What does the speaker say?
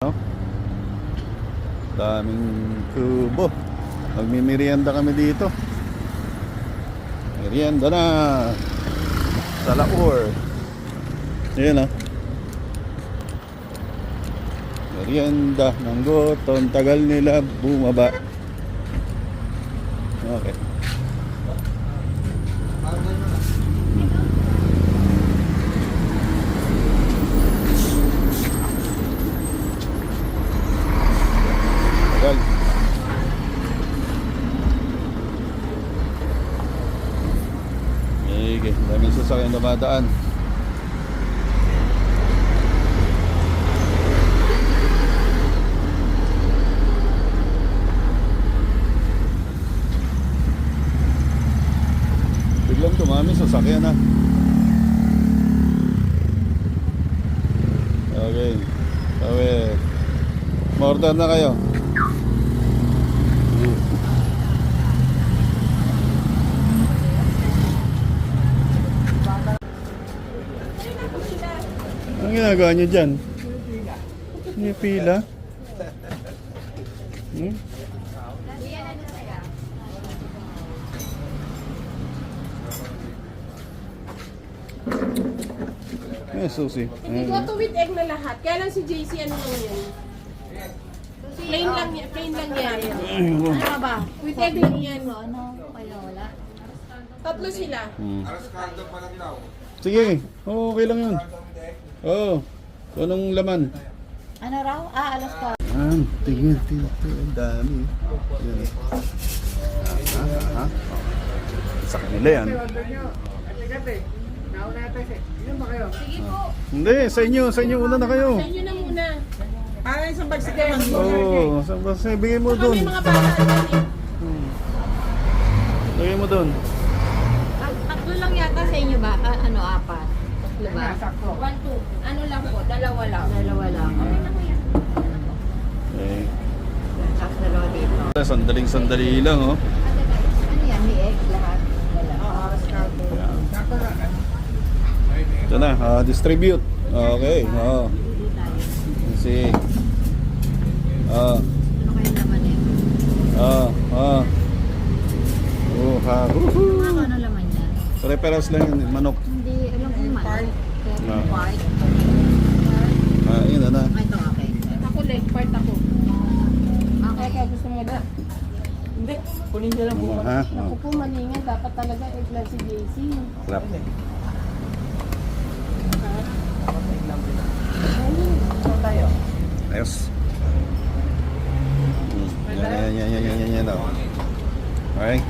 No? Daming kubo. Magmimerienda kami dito. Merienda na sa Laur. Ayan ah. Merienda ng gutom. Tagal nila bumaba. Okay. Tagal. Sige, daming sasakyan dumadaan. Biglang dumami sasakyan na. Okay. Okay. Ma-order na kayo. Ang ginagawa nyo dyan? May pila? Susi. Ito with egg na lahat. Kaya lang si JC ano naman yan? Plain lang yan. Ano ba? With egg lang yan. Ano? Kaya wala. Tatlo sila. Sige, okay lang yun. Oo. Anong laman? Ano raw? Alas ka. Tingin. Ang dami. Yan. Sa kanila yan. Sige po. Hindi, sa inyo una na kayo. Sa inyo na muna. Para isang bagsak naman. Oo, bigay mo Baka dun. may mga bata natin. Bigay mo dun. Tatlo lang yata sa inyo ba? Ano, apat? Tatlo ba? 1, 2. Ano lang po? Dalawa lang. Dalawa lang. Okay. Tapos dalawa dito. Sandali lang, oh. Ano yan? May egg lahat? Wala. Ito na, distribute. Okay, oo. See. Ano kayo naman eh? Ano naman yan? Pare-paras lang yun, manok. Hindi, alam kong manok. Ah. Part. Yun na. Ito, okay. Ako leg part ako. Okay. Kaya gusto mo na. Hindi, kunin niya lang buwan. Ha? Ako po malingan. Dapat talaga egg lang si JC. Clap. So tayo. Ayos. Yan. Okay.